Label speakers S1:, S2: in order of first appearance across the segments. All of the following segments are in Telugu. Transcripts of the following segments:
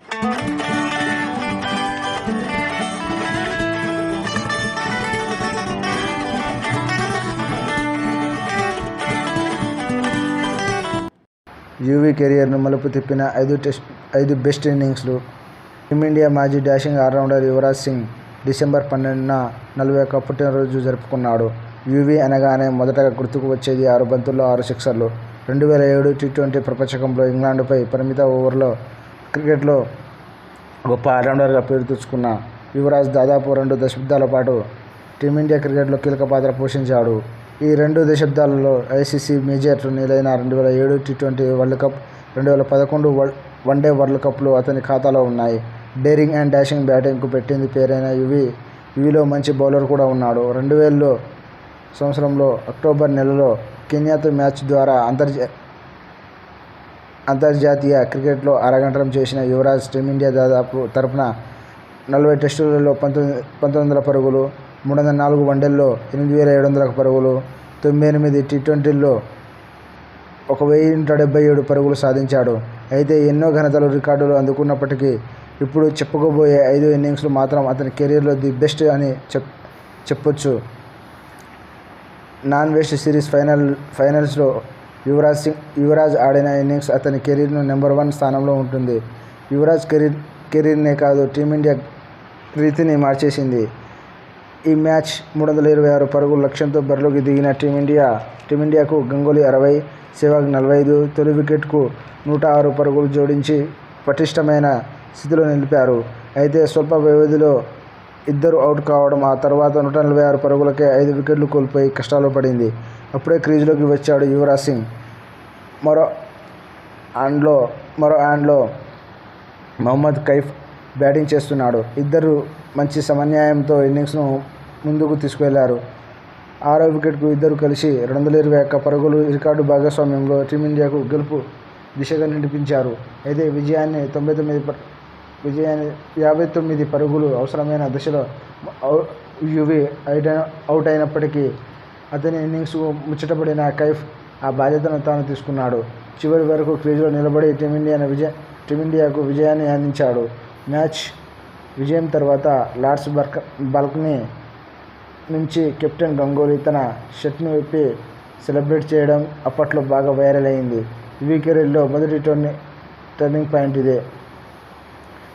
S1: యువీ కెరీర్ను మలుపు తిప్పిన 5 బెస్ట్ ఇన్నింగ్స్లు. టీమిండియా మాజీ dashing allrounder Yuvraj Singh December 12న 41వ పుట్టినరోజు జరుపుకున్నాడు. యువీ అనగానే మొదటగా గుర్తుకు వచ్చేది 6 బంతుల్లో 6 సిక్సర్లు. 2007 టీ20 ప్రపంచకప్లో ఇంగ్లాండ్పై పరిమిత ఓవర్ల క్రికెట్లో గొప్ప ఆల్రౌండర్గా పేరు తెచ్చుకున్న యువరాజ్ దాదాపు 2 దశాబ్దాల పాటు టీమిండియా క్రికెట్లో కీలక పాత్ర పోషించాడు. ఈ 2 దశాబ్దాలలో ఐసీసీ మేజర్ టోర్నీలైన 2007 T20 world cup, 2011 one day world కప్లు అతని ఖాతాలో ఉన్నాయి. డేరింగ్ అండ్ డాషింగ్ బ్యాటింగ్కు పెట్టింది పేరైన యువీలో మంచి బౌలర్ కూడా ఉన్నాడు. 2000 సంవత్సరంలో అక్టోబర్ నెలలో కెన్యాతో మ్యాచ్ ద్వారా అంతర్జాతీయ క్రికెట్లో అరంగేట్రం చేసిన యువరాజ్ టీమిండియా తరపున 40 టెస్టులలో 1900 పరుగులు, 304 వన్డేల్లో 8700 పరుగులు, 98 టీ20ల్లో 1177 పరుగులు సాధించాడు. అయితే ఎన్నో ఘనతలు, రికార్డులు అందుకున్నప్పటికీ ఇప్పుడు చెప్పుకోబోయే 5 ఇన్నింగ్స్లు మాత్రం అతని కెరీర్లో ది బెస్ట్ అని చెప్పొచ్చు. నాన్-వెస్ట్ సిరీస్ ఫైనల్స్లో యువరాజ్ ఆడిన ఇన్నింగ్స్ అతని కెరీర్ను నెంబర్ 1 స్థానంలో ఉంటుంది. యువరాజ్ కెరీర్నే కాదు, టీమిండియా రీతిని మార్చేసింది. ఈ మ్యాచ్ 326 పరుగుల లక్ష్యంతో బరిలోకి దిగిన టీమిండియాకు గంగూలీ 60, సెహ్వాగ్ 45, తొలి వికెట్కు 106 పరుగులు జోడించి పటిష్టమైన స్థితిలో నిలిపారు. అయితే స్వల్ప వ్యవధిలో ఇద్దరు అవుట్ కావడం, ఆ తర్వాత 146 పరుగులకే 5 వికెట్లు కోల్పోయి కష్టాల్లో పడింది. అప్పుడే క్రీజులోకి వచ్చాడు యువరాజ్ సింగ్. మరో హ్యాండ్లో మహమ్మద్ కైఫ్ బ్యాటింగ్ చేస్తున్నాడు. ఇద్దరు మంచి సమన్వయంతో ఇన్నింగ్స్ను ముందుకు తీసుకువెళ్లారు. 6వ వికెట్కు ఇద్దరు కలిసి 221 పరుగుల రికార్డు భాగస్వామ్యంలో టీమిండియాకు గెలుపు దిశగా నడిపించారు. అయితే విజయాన్ని 59 పరుగులు అవసరమైన దశలో యువీ అవుట్ అయినప్పటికీ అతని ఇన్నింగ్స్కు ముచ్చటపడిన కైఫ్ ఆ బాధ్యతను తాను తీసుకున్నాడు. చివరి వరకు క్రీజులో నిలబడి టీమిండియాకు విజయాన్ని అందించాడు. మ్యాచ్ విజయం తర్వాత లార్డ్స్ బాల్కనీ నుంచి కెప్టెన్ గంగూలీ తన షర్ట్ను విప్పి సెలబ్రేట్ చేయడం అప్పట్లో బాగా వైరల్ అయింది. యువీ కెరీర్లో మొదటి టర్నింగ్ పాయింట్ ఇదే.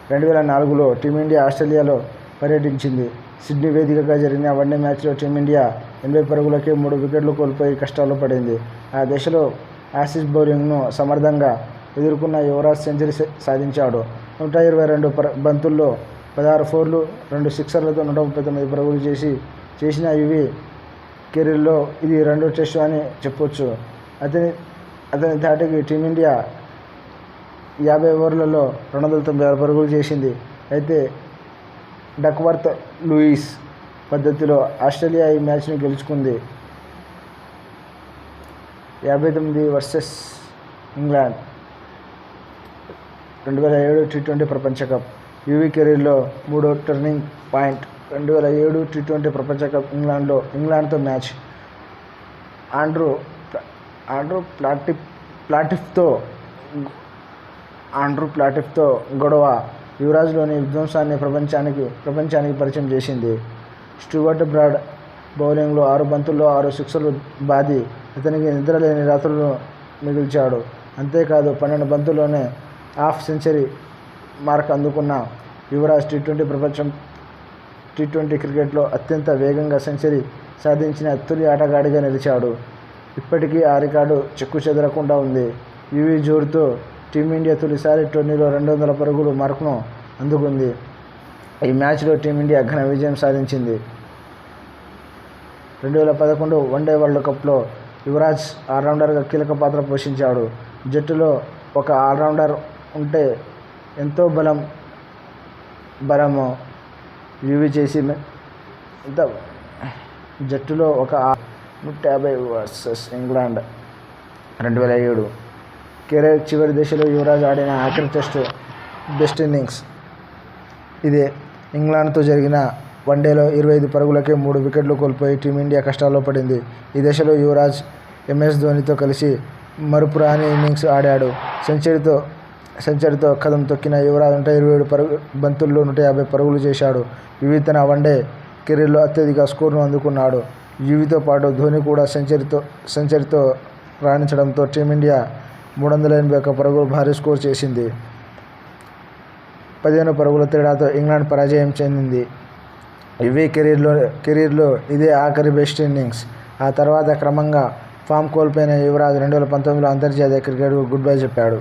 S1: 2004లో టీమిండియా ఆస్ట్రేలియాలో పర్యటించింది. సిడ్నీ వేదికగా జరిగిన వన్డే మ్యాచ్లో టీమిండియా 80 పరుగులకే 3 వికెట్లు కోల్పోయి కష్టాల్లో పడింది. ఆ దశలో ఆసీస్ బౌలింగ్ను సమర్థంగా ఎదుర్కొన్న యువరాజ్ సెంచరీ సాధించాడు. 122 బంతుల్లో 16 ఫోర్లు, 2 సిక్సర్లతో 139 పరుగులు చేసిన యువీ కెరీర్లో ఇది 2వ టెస్టు అని చెప్పొచ్చు. అతని ధాటికి టీమిండియా 50 ఓవర్లలో 296 పరుగులు చేసింది. అయితే డక్వర్త్ లూయిస్ పద్ధతిలో ఆస్ట్రేలియా ఈ మ్యాచ్ను గెలుచుకుంది. 59 వర్సెస్ ఇంగ్లాండ్ 2007 టీ20 ప్రపంచకప్. యువీ కెరీర్లో 3వ టర్నింగ్ పాయింట్ 2007 టీ20 ప్రపంచకప్ ఇంగ్లాండ్తో మ్యాచ్. ఆండ్రూ ప్లాటిఫ్తో గొడవ యువరాజ్లోని విధ్వంసాన్ని ప్రపంచానికి పరిచయం చేసింది. స్టూవర్ట్ బ్రాడ్ బౌలింగ్లో 6 బంతుల్లో 6 సిక్సర్లు బాది అతనికి నిద్రలేని రాత్రులను మిగిల్చాడు. అంతేకాదు 12 బంతుల్లోనే హాఫ్ సెంచరీ మార్క్ అందుకున్న యువరాజ్ టీ20 క్రికెట్లో అత్యంత వేగంగా సెంచరీ సాధించిన తొలి ఆటగాడిగా నిలిచాడు. ఇప్పటికీ ఆ రికార్డు చెక్కుచెదరకుండా ఉంది. యువీ జోరుతో టీమిండియా తొలిసారి టోర్నీలో 200 పరుగుల మార్కును అందుకుంది. ఈ మ్యాచ్లో టీమిండియా ఘన విజయం సాధించింది. 2011 వన్డే వరల్డ్ కప్లో యువరాజ్ ఆల్రౌండర్గా కీలక పాత్ర పోషించాడు. జట్టులో ఒక ఆల్రౌండర్ ఉంటే ఎంతో బలమో యువీ చేసి జట్టులో ఒక 150 వర్సెస్ ఇంగ్లాండ్ 2007 కెరీర్ చివరి దశలో యువరాజ్ ఆడిన ఆఖరి టెస్టు బెస్ట్ ఇన్నింగ్స్ ఇదే. ఇంగ్లాండ్తో జరిగిన వన్డేలో 25 పరుగులకే 3 వికెట్లు కోల్పోయి టీమిండియా కష్టాల్లో పడింది. ఈ దశలో యువరాజ్ MS ధోనీతో కలిసి మరుపురాని ఇన్నింగ్స్ ఆడాడు. సెంచరీతో కదం తొక్కిన యువరాజ్ 127 బంతుల్లో 150 పరుగులు చేశాడు. యువీ తన వన్డే కెరీర్లో అత్యధిక స్కోరును అందుకున్నాడు. యువీతో పాటు ధోనీ కూడా సెంచరీతో రాణించడంతో టీమిండియా 381 పరుగులు భారీ స్కోరు చేసింది. 15 పరుగుల తేడాతో ఇంగ్లాండ్ పరాజయం చెందింది. యువీ కెరీర్లో ఇదే ఆఖరి బెస్ట్ ఇన్నింగ్స్. ఆ తర్వాత క్రమంగా ఫామ్ కోల్పోయిన యువరాజ్ 2019లో అంతర్జాతీయ క్రికెట్కు గుడ్ బై చెప్పాడు.